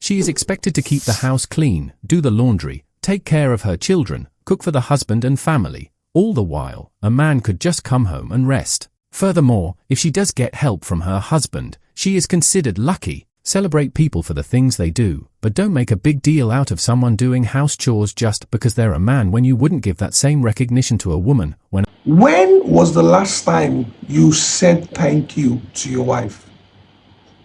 She is expected to keep the house clean, do the laundry, take care of her children, cook for the husband and family. All the while, a man could just come home and rest. Furthermore, if she does get help from her husband, she is considered lucky. Celebrate people for the things they do, but don't make a big deal out of someone doing house chores just because they're a man when you wouldn't give that same recognition to a woman. When was the last time you said thank you to your wife?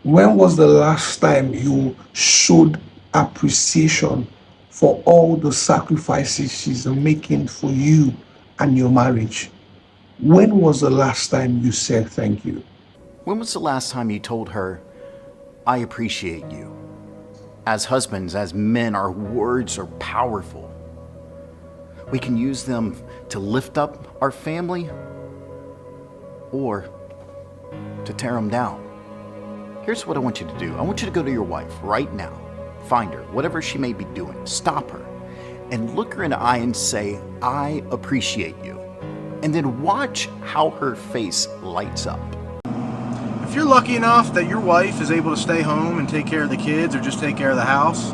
When was the last time you showed appreciation for all the sacrifices she's making for you and your marriage? When was the last time you said thank you? When was the last time you told her, I appreciate you? As husbands, as men, our words are powerful. We can use them to lift up our family or to tear them down. Here's what I want you to do. I want you to go to your wife right now. Find her, whatever she may be doing. Stop her and look her in the eye and say, I appreciate you. And then watch how her face lights up. If you're lucky enough that your wife is able to stay home and take care of the kids or just take care of the house,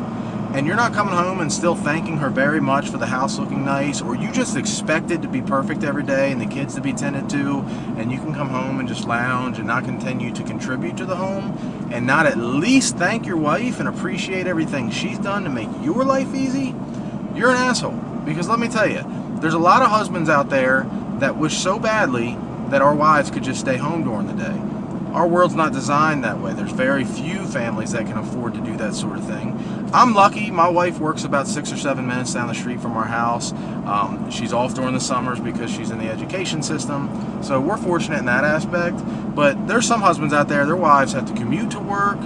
and you're not coming home and still thanking her very much for the house looking nice, or you just expect it to be perfect every day and the kids to be tended to, and you can come home and just lounge and not continue to contribute to the home, and not at least thank your wife and appreciate everything she's done to make your life easy, you're an asshole. Because let me tell you, there's a lot of husbands out there that wish so badly that our wives could just stay home during the day. Our world's not designed that way. There's very few families that can afford to do that sort of thing. I'm lucky. My wife works about 6 or 7 minutes down the street from our house. She's off during the summers because she's in the education system. So we're fortunate in that aspect. But there's some husbands out there, their wives have to commute to work.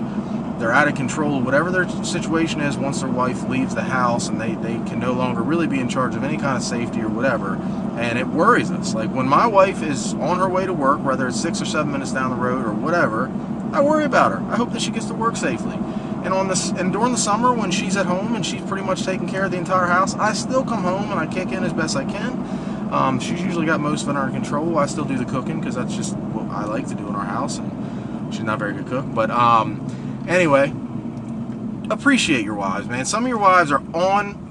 They're out of control of whatever their situation is once their wife leaves the house, and they can no longer really be in charge of any kind of safety or whatever. And it worries us. Like when my wife is on her way to work, whether it's 6 or 7 minutes down the road or whatever, I worry about her. I hope that she gets to work safely. And during the summer when she's at home and she's pretty much taking care of the entire house, I still come home and I kick in as best I can. She's usually got most of it under control. I still do the cooking because that's just what I like to do in our house, and she's not a very good cook. But anyway, appreciate your wives, man. Some of your wives are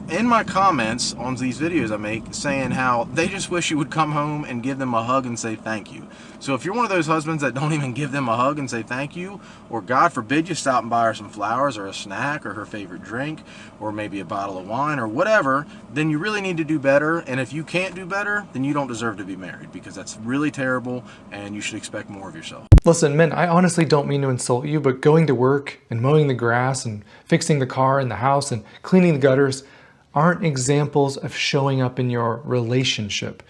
in my comments on these videos I make saying how they just wish you would come home and give them a hug and say thank you. So if you're one of those husbands that don't even give them a hug and say thank you, or God forbid you stop and buy her some flowers or a snack or her favorite drink or maybe a bottle of wine or whatever, then you really need to do better. And if you can't do better, then you don't deserve to be married, because that's really terrible and you should expect more of yourself. Listen, men, I honestly don't mean to insult you, but going to work and mowing the grass and fixing the car and the house and cleaning the gutters aren't examples of showing up in your relationship.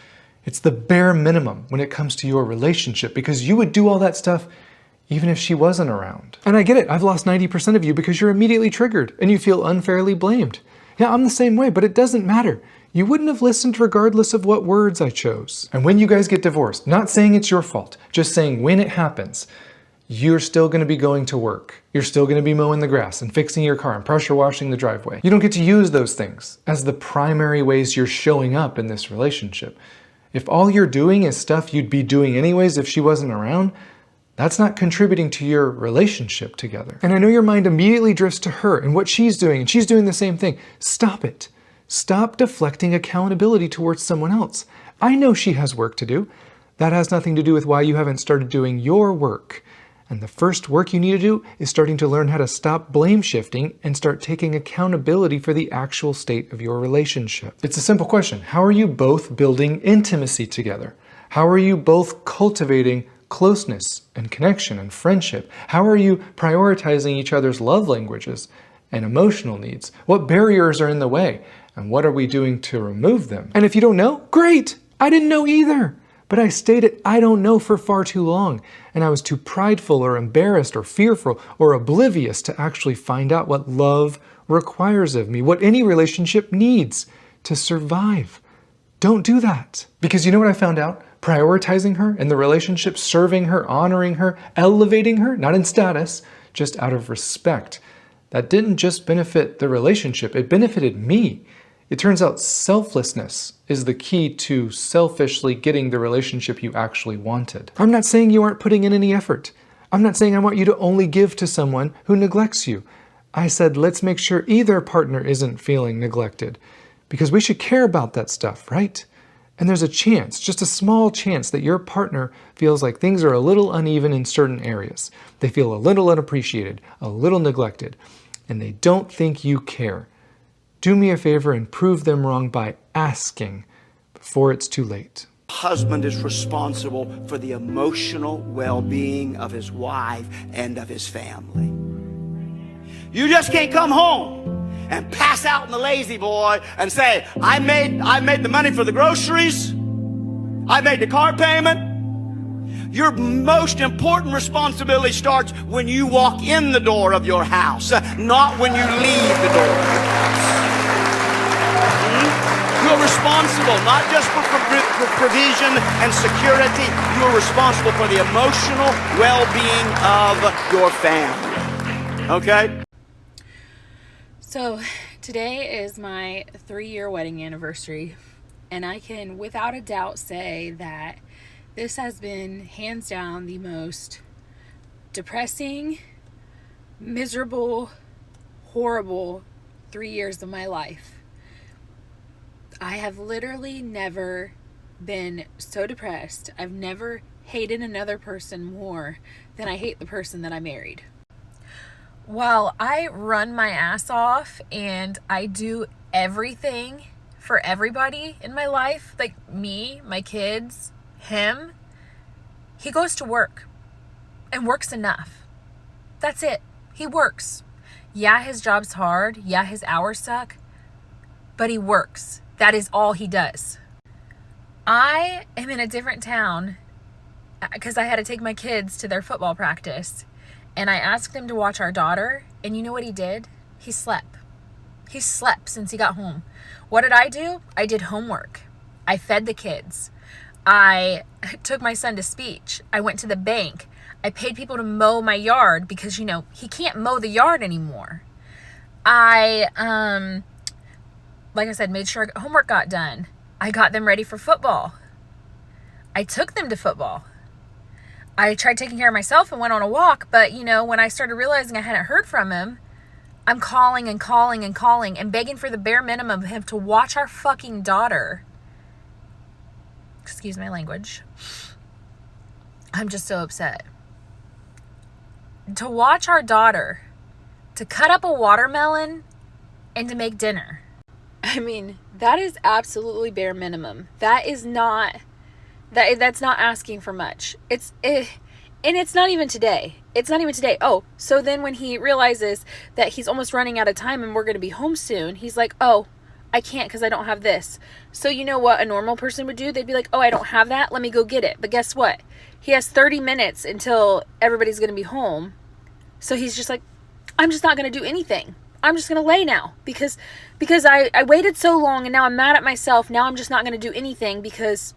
It's the bare minimum when it comes to your relationship, because you would do all that stuff even if she wasn't around. And I get it, I've lost 90% of you because you're immediately triggered and you feel unfairly blamed. Yeah, I'm the same way, but it doesn't matter. You wouldn't have listened regardless of what words I chose. And when you guys get divorced, not saying it's your fault, just saying when it happens, you're still going to be going to work. You're still going to be mowing the grass and fixing your car and pressure washing the driveway. You don't get to use those things as the primary ways you're showing up in this relationship. If all you're doing is stuff you'd be doing anyways if she wasn't around, that's not contributing to your relationship together. And I know your mind immediately drifts to her and what she's doing, and she's doing the same thing. Stop it. Stop deflecting accountability towards someone else. I know she has work to do. That has nothing to do with why you haven't started doing your work. And the first work you need to do is starting to learn how to stop blame shifting and start taking accountability for the actual state of your relationship. It's a simple question. How are you both building intimacy together? How are you both cultivating closeness and connection and friendship? How are you prioritizing each other's love languages and emotional needs? What barriers are in the way? And what are we doing to remove them? And if you don't know, great! I didn't know either. But I stayed at I don't know for far too long, and I was too prideful or embarrassed or fearful or oblivious to actually find out what love requires of me, what any relationship needs to survive. Don't do that. Because you know what I found out? Prioritizing her and the relationship, serving her, honoring her, elevating her, not in status, just out of respect. That didn't just benefit the relationship, it benefited me. It turns out selflessness is the key to selfishly getting the relationship you actually wanted. I'm not saying you aren't putting in any effort. I'm not saying I want you to only give to someone who neglects you. I said, let's make sure either partner isn't feeling neglected, because we should care about that stuff, right? And there's a chance, just a small chance, that your partner feels like things are a little uneven in certain areas. They feel a little unappreciated, a little neglected, and they don't think you care. Do me a favor and prove them wrong by asking before it's too late. Husband is responsible for the emotional well-being of his wife and of his family. You just can't come home and pass out in the lazy boy and say, I made the money for the groceries, I made the car payment. Your most important responsibility starts when you walk in the door of your house, not when you leave the door of your house. You're responsible not just for provision and security, you're responsible for the emotional well-being of your family. Okay? So today is my 3-year wedding anniversary, and I can without a doubt say that this has been hands down the most depressing, miserable, horrible 3 years of my life. I have literally never been so depressed. I've never hated another person more than I hate the person that I married. While I run my ass off and I do everything for everybody in my life, like me, my kids, him, he goes to work and works enough. That's it. He works. Yeah, his job's hard. Yeah, his hours suck, but he works. That is all he does. I am in a different town because I had to take my kids to their football practice. And I asked him to watch our daughter, and you know what he did? He slept. He slept since he got home. What did I do? I did homework. I fed the kids. I took my son to speech. I went to the bank. I paid people to mow my yard because, you know, he can't mow the yard anymore. I, like I said, made sure homework got done. I got them ready for football. I took them to football. I tried taking care of myself and went on a walk, but, you know, when I started realizing I hadn't heard from him, I'm calling and calling and calling and begging for the bare minimum of him to watch our fucking daughter. Excuse my language. I'm just so upset. To watch our daughter, to cut up a watermelon, and to make dinner. I mean, that is absolutely bare minimum. That is not... That's not asking for much. And it's not even today. It's not even today. Oh, so then when he realizes that he's almost running out of time and we're going to be home soon, he's like, oh, I can't because I don't have this. So you know what a normal person would do? They'd be like, oh, I don't have that. Let me go get it. But guess what? He has 30 minutes until everybody's going to be home. So he's just like, I'm just not going to do anything. I'm just going to lay now because I waited so long and now I'm mad at myself. Now I'm just not going to do anything because...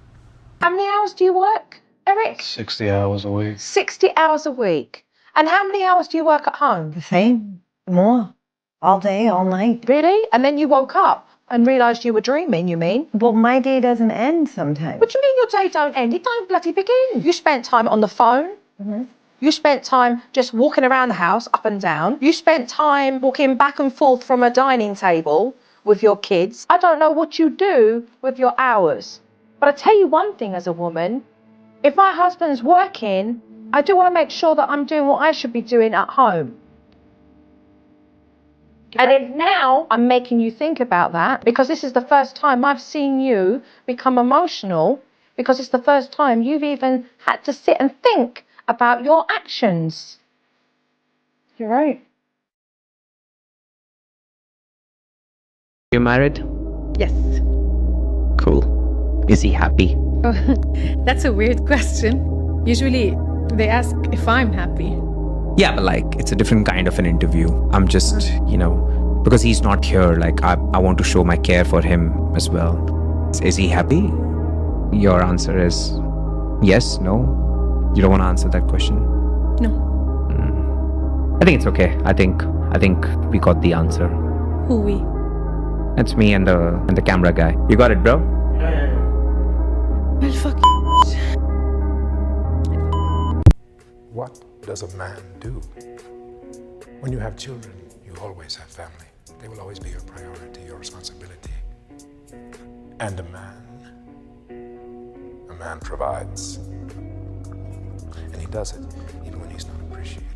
How many hours do you work, Eric? 60 hours a week. 60 hours a week. And how many hours do you work at home? The same. More. All day, all night. Really? And then you woke up and realised you were dreaming, you mean? Well, my day doesn't end sometimes. What do you mean your day don't end? It don't bloody begin. You spent time on the phone. Mm-hmm. You spent time just walking around the house, up and down. You spent time walking back and forth from a dining table with your kids. I don't know what you do with your hours. But I tell you one thing as a woman, if my husband's working, I do want to make sure that I'm doing what I should be doing at home. And then now I'm making you think about that because this is the first time I've seen you become emotional because it's the first time you've even had to sit and think about your actions. You're right. You married? Yes. Cool. Is he happy? Oh, that's a weird question. Usually they ask if I'm happy. Yeah, but like, it's a different kind of an interview. I'm just, you know, because he's not here, like, I want to show my care for him as well. Is he happy? Your answer is yes, no? You don't want to answer that question? No. I think it's okay. I think we got the answer. Who we? It's me and the camera guy. You got it, bro? Well, fuck. What does a man do? When you have children, you You always have family. They will always be your priority, your responsibility. And a man provides. And he does it even when he's not appreciated,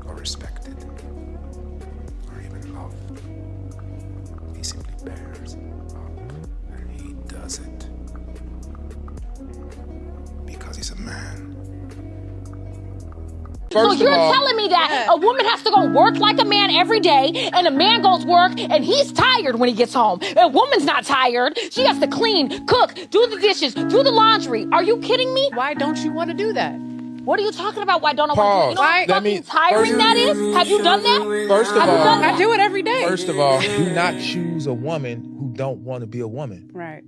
or respected, or even loved. He simply bears up, and he does it because he's a man. So you're telling me that a woman has to go work like a man every day, and a man goes work and he's tired when he gets home. A woman's not tired. She has to clean, cook, do the dishes, do the laundry. Are you kidding me? Why don't you want to do that? What are you talking about? Why don't I want to do it? You know how fucking tiring that is? Have you done that? First of all, I do it every day. First of all, do not choose a woman who don't want to be a woman. Right.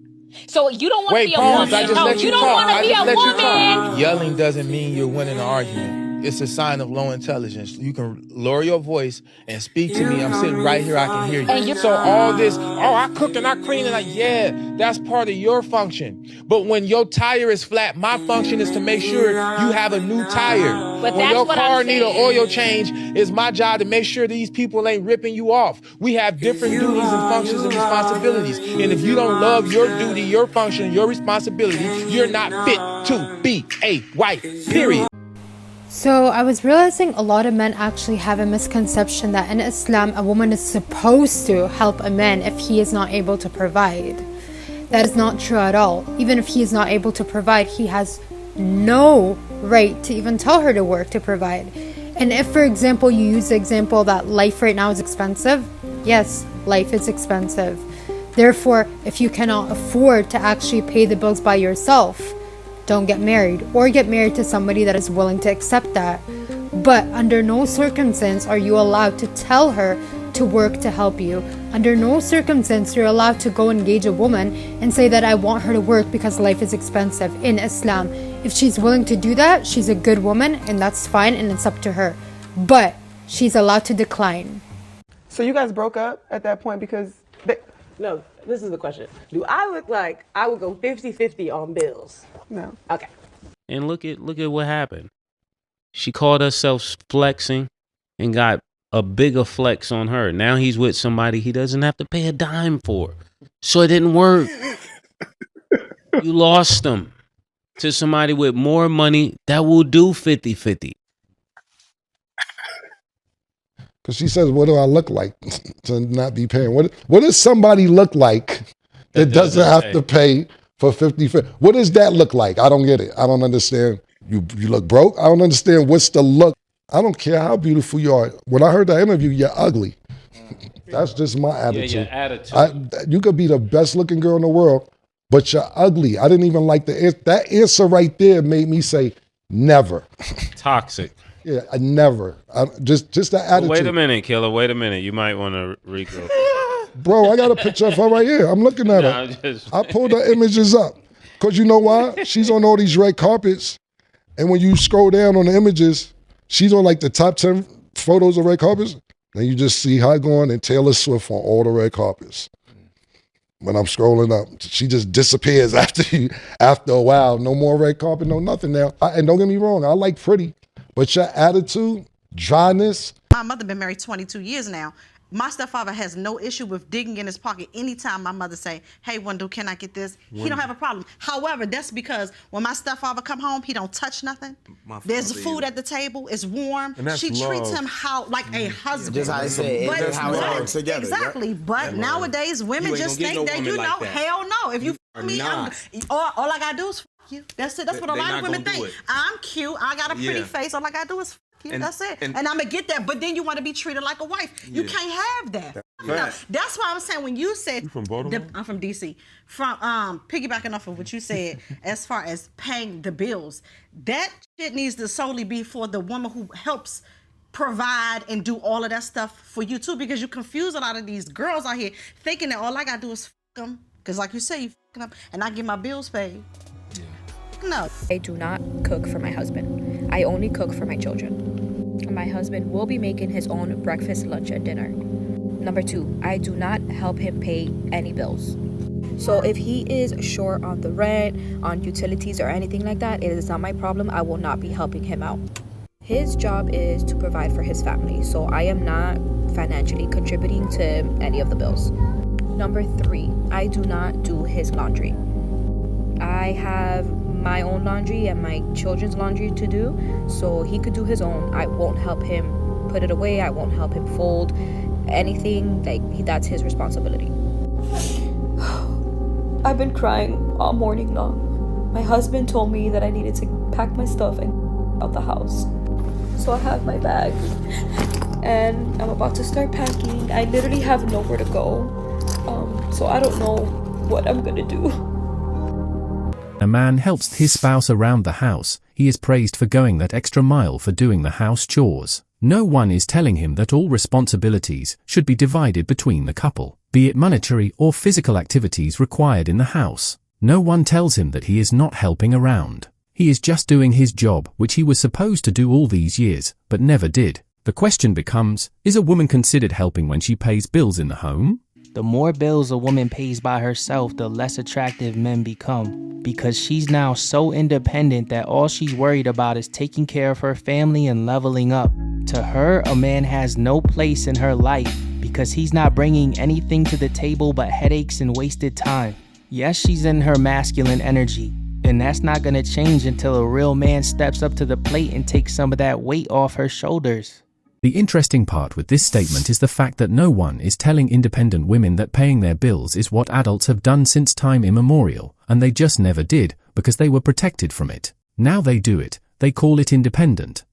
So you don't want to be a pause. woman. I just No, let you don't want to be a woman. Yelling doesn't mean you're winning an argument. It's a sign of low intelligence. You can lower your voice and speak to me. I'm sitting right here. I can hear you. So all this, I cook and I clean and yeah, that's part of your function. But when your tire is flat, my function is to make sure you have a new tire. But when your car need an oil change, it's my job to make sure these people ain't ripping you off. We have different duties and functions and responsibilities. And if you don't love your duty, your function, your responsibility, you're not fit to be a wife, period. So I was realizing a lot of men actually have a misconception that in Islam a woman is supposed to help a man if he is not able to provide. That is not true at all. Even if he is not able to provide, he has no right to even tell her to work to provide. And if, for example, you use the example that life right now is expensive, yes, life is expensive. Therefore, if you cannot afford to actually pay the bills by yourself, don't get married, or get married to somebody that is willing to accept that. But under no circumstance are you allowed to tell her to work to help you. Under no circumstance you're allowed to go engage a woman and say that I want her to work because life is expensive in Islam. If she's willing to do that, she's a good woman and that's fine and it's up to her. But she's allowed to decline. So you guys broke up at that point because No, this is the question. Do I look like I would go 50-50 on bills? No. Okay. And look at what happened. She called herself flexing and got a bigger flex on her. Now he's with somebody he doesn't have to pay a dime for. So it didn't work. You lost him to somebody with more money that will do 50-50. Because she says, what do I look like to not be paying? What does somebody look like that doesn't have to pay for 50-50? What does that look like? I don't get it. I don't understand. You look broke? I don't understand what's the look. I don't care how beautiful you are. When I heard that interview, you're ugly. That's just my attitude. Yeah, your attitude. You could be the best looking girl in the world, but you're ugly. I didn't even like that answer right there made me say never. Toxic. Yeah, I never. Just the attitude. Wait a minute, Killer. Wait a minute. You might want to regroup. Bro, I got a picture of her right here. I'm looking at her. I pulled her images up. Because you know why? She's on all these red carpets. And when you scroll down on the images, she's on like the top 10 photos of red carpets. Then you just see her going and Taylor Swift on all the red carpets. When I'm scrolling up, she just disappears after a while. No more red carpet, no nothing now. And don't get me wrong, I like pretty. But your attitude, dryness. My mother been married 22 years now. My stepfather has no issue with digging in his pocket anytime my mother say, hey, Wendell, can I get this? He don't have a problem. However, that's because when my stepfather come home, he don't touch nothing. There's food at the table. It's warm. She treats him like a husband. Just how I said, that's how it works together. Exactly. But nowadays, women just think that, hell no. If you me, all I got to do is you. That's it. That's what a lot of women think. I'm cute. I got a pretty face. All I got to do is you. That's it. And I'm going to get that. But then you want to be treated like a wife. You can't have that. That's why I'm saying when you said. You from Baltimore? I'm from D.C. From piggybacking off of what you said as far as paying the bills, that shit needs to solely be for the woman who helps provide and do all of that stuff for you too, because you confuse a lot of these girls out here thinking that all I got to do is fuck them. Because like you say, you fucking up and I get my bills paid. No. I do not cook for my husband. I only cook for my children. My husband will be making his own breakfast, lunch, and dinner. Number 2, I do not help him pay any bills. So if he is short on the rent, on utilities, or anything like that, it is not my problem. I will not be helping him out. His job is to provide for his family, so I am not financially contributing to any of the bills. Number 3, I do not do his laundry. I have my own laundry and my children's laundry to do, so he could do his own. I won't help him put it away. I won't help him fold anything. That's his responsibility. I've been crying all morning long. My husband told me that I needed to pack my stuff and out the house. So I have my bag and I'm about to start packing. I literally have nowhere to go. So I don't know what I'm gonna do. A man helps his spouse around the house. He is praised for going that extra mile for doing the house chores. No one is telling him that all responsibilities should be divided between the couple, be it monetary or physical activities required in the house. No one tells him that he is not helping around. He is just doing his job, which he was supposed to do all these years, but never did. The question becomes, is a woman considered helping when she pays bills in the home? The more bills a woman pays by herself, the less attractive men become, because she's now so independent that all she's worried about is taking care of her family and leveling up. To her, a man has no place in her life because he's not bringing anything to the table but headaches and wasted time. Yes, she's in her masculine energy, and that's not going to change until a real man steps up to the plate and takes some of that weight off her shoulders. The interesting part with this statement is the fact that no one is telling independent women that paying their bills is what adults have done since time immemorial, and they just never did because they were protected from it. Now they do it. They call it independent.